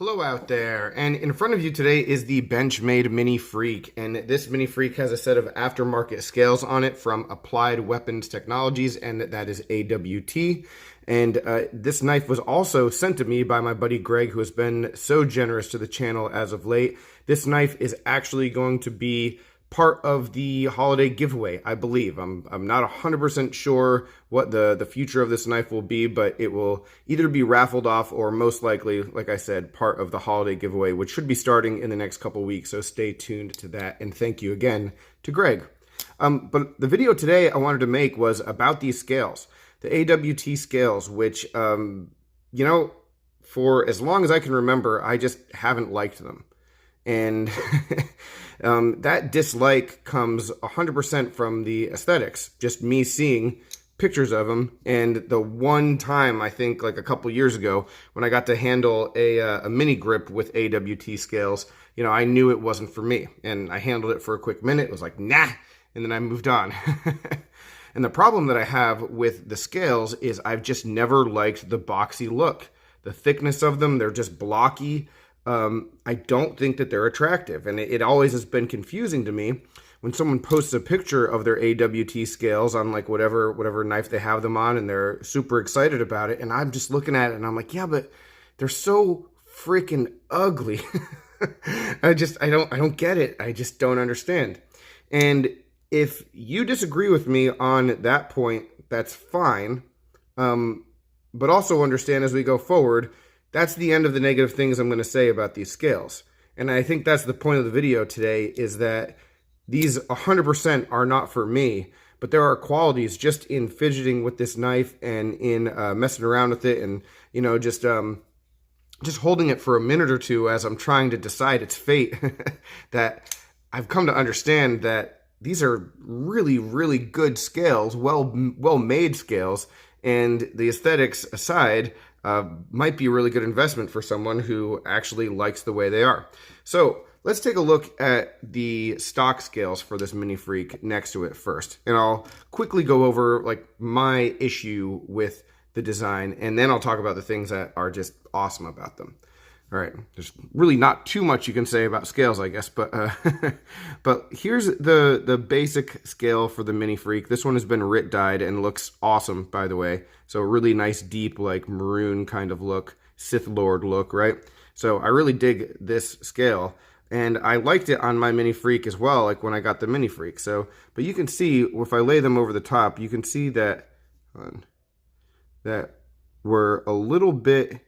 Hello out there, and in front of you today is the Benchmade Mini Freek, and this Mini Freek has a set of aftermarket scales on it from Applied Weapons Technologies, and that is AWT. And this knife was also sent to me by my buddy Greg, who has been so generous to the channel as of late. This knife is actually going to be part of the holiday giveaway, I believe. I'm not 100% sure what the future of this knife will be, but it will either be raffled off or most likely, like I said, part of the holiday giveaway, which should be starting in the next couple weeks. So stay tuned to that. And thank you again to Greg. But the video today I wanted to make was about these scales, the AWT scales, which, for as long as I can remember, I just haven't liked them. And that dislike comes 100% from the aesthetics, just me seeing pictures of them. And the one time, I think like a couple years ago, when I got to handle a mini grip with AWT scales, I knew it wasn't for me. And I handled it for a quick minute. It was like, nah, and then I moved on. And the problem that I have with the scales is I've just never liked the boxy look. The thickness of them, they're just blocky. I don't think that they're attractive, and it always has been confusing to me when someone posts a picture of their AWT scales on like whatever knife they have them on, and they're super excited about it, and I'm just looking at it and I'm like, yeah, but they're so freaking ugly. I don't get it. I just don't understand. And if you disagree with me on that point, that's fine. But also understand as we go forward, that's the end of the negative things I'm going to say about these scales. And I think that's the point of the video today, is that these 100% are not for me, but there are qualities just in fidgeting with this knife and in messing around with it, and just holding it for a minute or two as I'm trying to decide its fate, that I've come to understand that these are really, really good scales, well-made scales, and the aesthetics aside, might be a really good investment for someone who actually likes the way they are. So let's take a look at the stock scales for this Mini Freek next to it first. And I'll quickly go over like my issue with the design, and then I'll talk about the things that are just awesome about them. All right, there's really not too much you can say about scales, I guess, but but here's the basic scale for the Mini Freek. This one has been writ dyed and looks awesome, by the way. So a really nice, deep, like maroon kind of look, Sith Lord look, right? So I really dig this scale, and I liked it on my Mini Freek as well, like when I got the Mini Freek. So, but you can see if I lay them over the top, you can see that that we're a little bit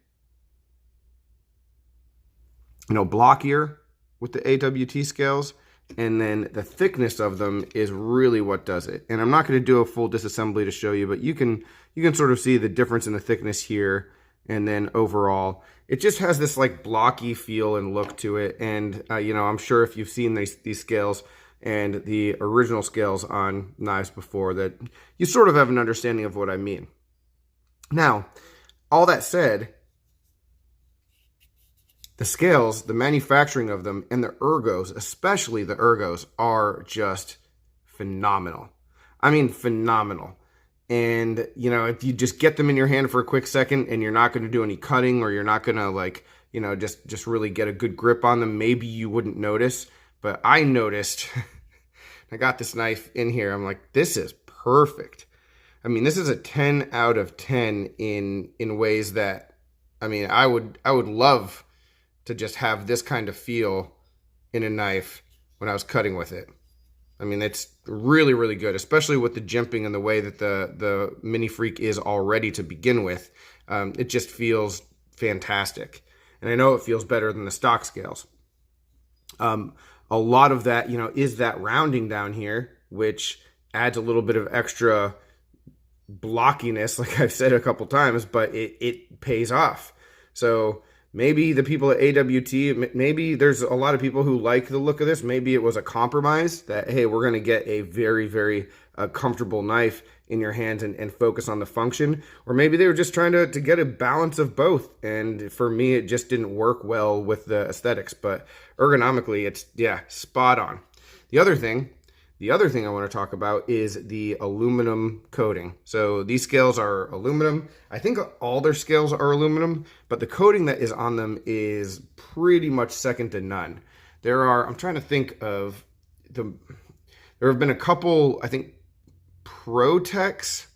blockier with the AWT scales, and then the thickness of them is really what does it. And I'm not going to do a full disassembly to show you, but you can sort of see the difference in the thickness here, and then overall it just has this like blocky feel and look to it. And I'm sure if you've seen these scales and the original scales on knives before, that you sort of have an understanding of what I mean. Now, all that said, the scales, the manufacturing of them, and the ergos, especially the ergos, are just phenomenal. I mean, phenomenal. And, if you just get them in your hand for a quick second and you're not going to do any cutting, or you're not going to just really get a good grip on them, maybe you wouldn't notice. But I noticed, I got this knife in here. I'm like, this is perfect. I mean, this is a 10 out of 10 in ways that, I would love to just have this kind of feel in a knife when I was cutting with it. It's really, really good, especially with the jimping and the way that the Mini Freek is already to begin with. It just feels fantastic. And I know it feels better than the stock scales. A lot of that, is that rounding down here, which adds a little bit of extra blockiness, like I've said a couple times, but it pays off. So maybe the people at AWT, maybe there's a lot of people who like the look of this. Maybe it was a compromise that, hey, we're going to get a very, very comfortable knife in your hands and focus on the function. Or maybe they were just trying to get a balance of both. And for me, it just didn't work well with the aesthetics. But ergonomically, it's, yeah, spot on. The other thing, The other thing I want to talk about is the aluminum coating. So these scales are aluminum. I think all their scales are aluminum, but the coating that is on them is pretty much second to none. I'm trying to think of there have been a couple, I think, Pro-Tex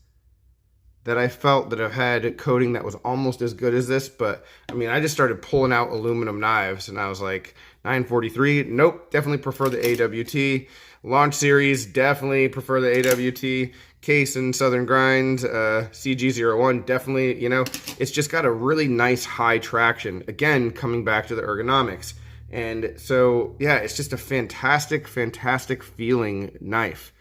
that I felt that have had coating that was almost as good as this, but I mean, I just started pulling out aluminum knives and I was like, 943, nope, definitely prefer the AWT. Launch Series, definitely prefer the AWT. Case and Southern Grind, CG01, definitely, you know, it's just got a really nice high traction. Again, coming back to the ergonomics. And so, yeah, it's just a fantastic, fantastic feeling knife.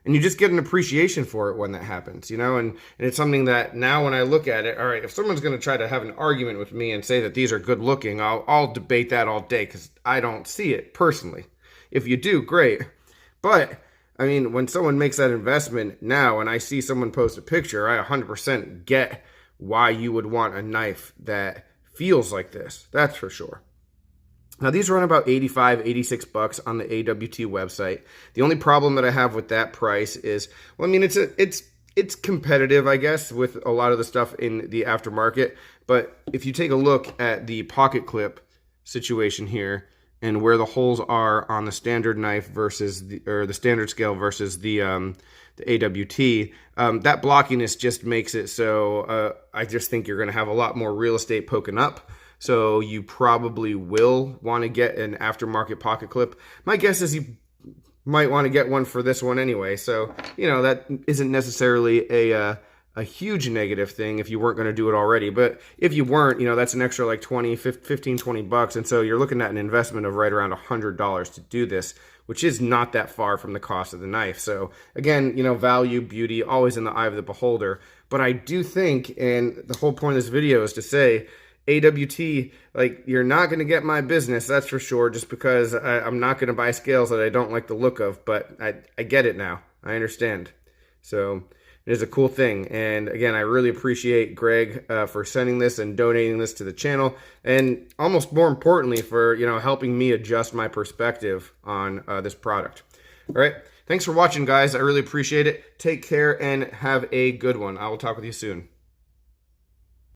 And you just get an appreciation for it when that happens, you know, and it's something that now when I look at it, all right, if someone's going to try to have an argument with me and say that these are good looking, I'll debate that all day because I don't see it personally. If you do, great. But, I mean, when someone makes that investment now and I see someone post a picture, I 100% get why you would want a knife that feels like this. That's for sure. Now, these run about $85, $86 on the AWT website. The only problem that I have with that price is, well, I mean, it's competitive, I guess, with a lot of the stuff in the aftermarket. But if you take a look at the pocket clip situation here and where the holes are on the standard knife versus the standard scale versus the AWT, that blockiness just makes it so I just think you're going to have a lot more real estate poking up. So you probably will want to get an aftermarket pocket clip. My guess is you might want to get one for this one anyway. So, you know, that isn't necessarily a huge negative thing if you weren't going to do it already. But if you weren't, you know, that's an extra like 20, 15, 20 bucks. And so you're looking at an investment of right around $100 to do this, which is not that far from the cost of the knife. So again, you know, value, beauty, always in the eye of the beholder. But I do think, and the whole point of this video is to say, AWT, like, you're not going to get my business, that's for sure, just because I'm not going to buy scales that I don't like the look of, but I get it now. I understand. So it is a cool thing. And again, I really appreciate Greg for sending this and donating this to the channel, and almost more importantly for, you know, helping me adjust my perspective on this product. All right. Thanks for watching, guys. I really appreciate it. Take care and have a good one. I will talk with you soon.